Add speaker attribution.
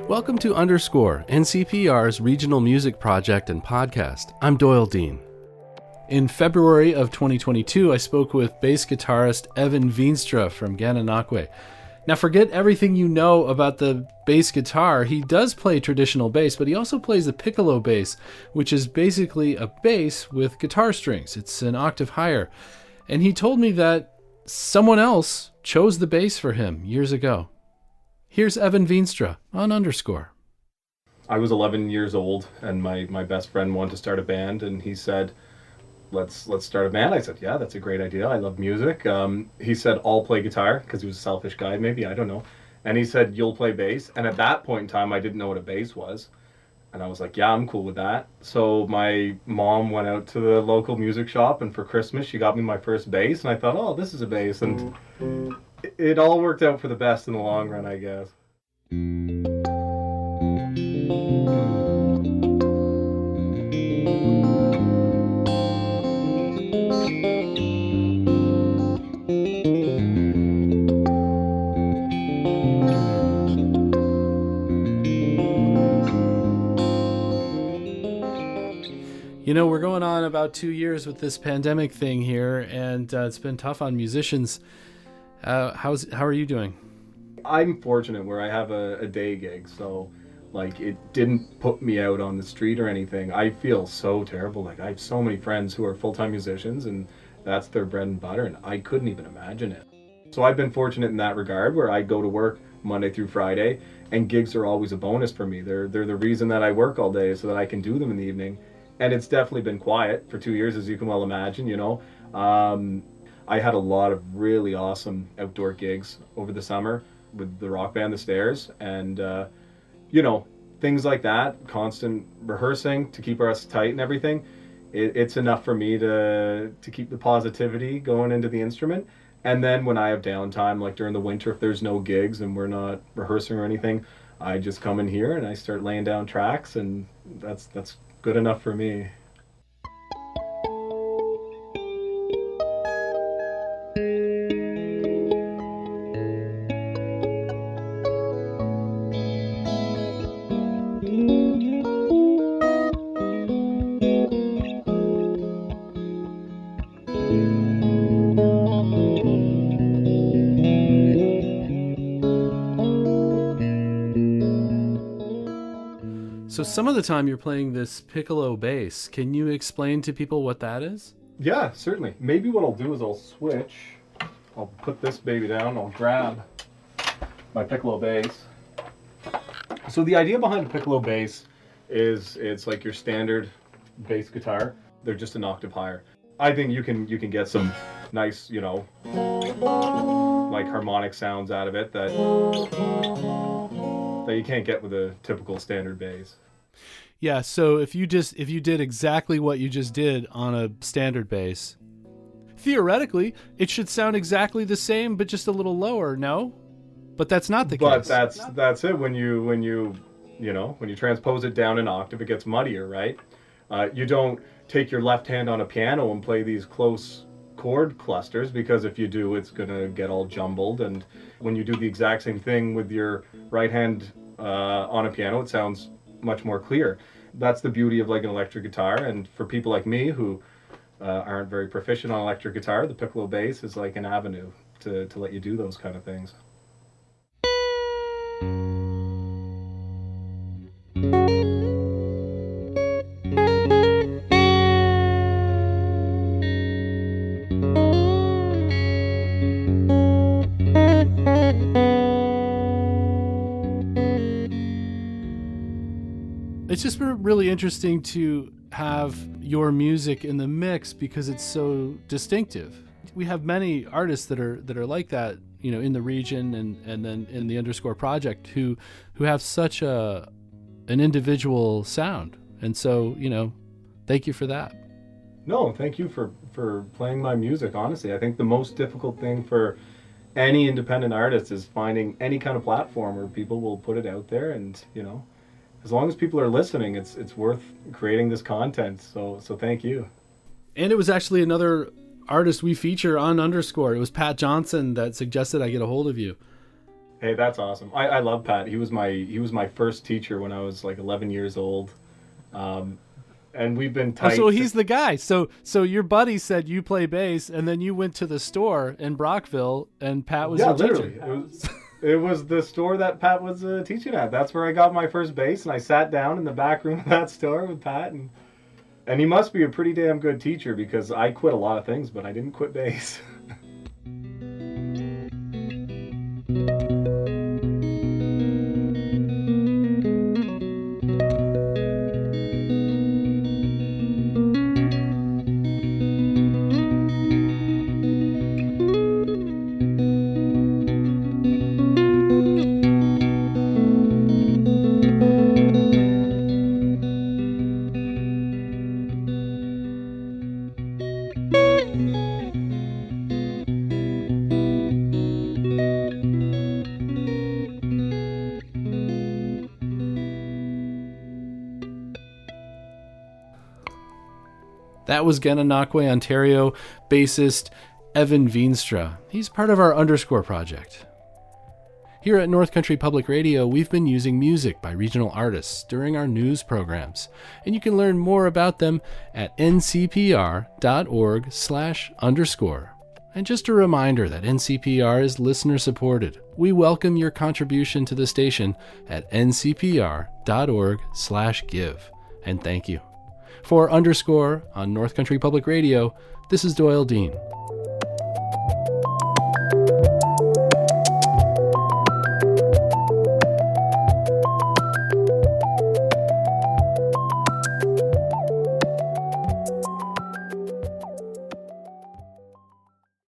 Speaker 1: Welcome to Underscore, NCPR's regional music project and podcast. I'm Doyle Dean. In February of 2022, I spoke with bass guitarist Evan Veenstra from Gananoque. Now, forget everything you know about the bass guitar. He does play traditional bass, but he also plays the piccolo bass, which is basically a bass with guitar strings. It's an octave higher. And he told me that someone else chose the bass for him years ago. Here's Evan Veenstra on Underscore.
Speaker 2: I was 11 years old, and my best friend wanted to start a band, and he said, let's start a band. I said, yeah, that's a great idea. I love music. He said, I'll play guitar, because he was a selfish guy, maybe, I don't know. And he said, you'll play bass. And at that point in time, I didn't know what a bass was. And I was like, yeah, I'm cool with that. So my mom went out to the local music shop, and for Christmas, she got me my first bass. And I thought, oh, this is a bass. And it all worked out for the best in the long run, I guess.
Speaker 1: You know, we're going on about 2 years with this pandemic thing here, and it's been tough on musicians. How are you doing?
Speaker 2: I'm fortunate where I have a day gig, so like it didn't put me out on the street or anything. I feel so terrible. Like I have so many friends who are full-time musicians, and that's their bread and butter, and I couldn't even imagine it. So I've been fortunate in that regard, where I go to work Monday through Friday, and gigs are always a bonus for me. They're the reason that I work all day, so that I can do them in the evening. And it's definitely been quiet for 2 years, as you can well imagine, you know. I had a lot of really awesome outdoor gigs over the summer with the rock band The Stairs, and you know, things like that, constant rehearsing to keep us tight and everything. It's enough for me to keep the positivity going into the instrument. And then when I have downtime, like during the winter, if there's no gigs and we're not rehearsing or anything, I just come in here and I start laying down tracks, and that's good enough for me.
Speaker 1: So some of the time you're playing this piccolo bass. Can you explain to people what that is?
Speaker 2: Yeah, certainly. Maybe what I'll do is I'll switch. I'll put this baby down. I'll grab my piccolo bass. So the idea behind the piccolo bass is it's like your standard bass guitar. They're just an octave higher. I think you can get some nice, you know, like harmonic sounds out of it that you can't get with a typical standard bass.
Speaker 1: Yeah, so if you did exactly what you just did on a standard bass, theoretically, it should sound exactly the same, but just a little lower, no? But that's not the case.
Speaker 2: But that's it. When you transpose it down an octave, it gets muddier, right? You don't take your left hand on a piano and play these close chord clusters, because if you do, it's gonna get all jumbled. And when you do the exact same thing with your right hand on a piano, it sounds much more clear. That's the beauty of like an electric guitar. And for people like me who aren't very proficient on electric guitar, the piccolo bass is like an avenue to let you do those kind of things.
Speaker 1: It's just been really interesting to have your music in the mix because it's so distinctive. We have many artists that are like that, you know, in the region and then in the Underscore project who have such an individual sound. And so, you know, thank you for that.
Speaker 2: No, thank you for playing my music. Honestly, I think the most difficult thing for any independent artist is finding any kind of platform where people will put it out there, and you know, as long as people are listening, it's worth creating this content. So thank you.
Speaker 1: And it was actually another artist we feature on Underscore. It was Pat Johnson that suggested I get a hold of you.
Speaker 2: Hey, that's awesome. I love Pat. He was my first teacher when I was like 11 years old, um, and we've been
Speaker 1: Oh, so
Speaker 2: tight.
Speaker 1: he's the guy. So your buddy said you play bass, and then you went to the store in Brockville, and Pat was
Speaker 2: Yeah,
Speaker 1: your
Speaker 2: literally.
Speaker 1: teacher.
Speaker 2: It was the store that Pat was teaching at. That's where I got my first bass, and I sat down in the back room of that store with Pat, and he must be a pretty damn good teacher because I quit a lot of things, but I didn't quit bass.
Speaker 1: That was Gananoque, Ontario bassist Evan Veenstra. He's part of our Underscore project. Here at North Country Public Radio, we've been using music by regional artists during our news programs, and you can learn more about them at ncpr.org/underscore. And just a reminder that NCPR is listener supported. We welcome your contribution to the station at ncpr.org/give. And thank you. For Underscore on North Country Public Radio, this is Doyle Dean.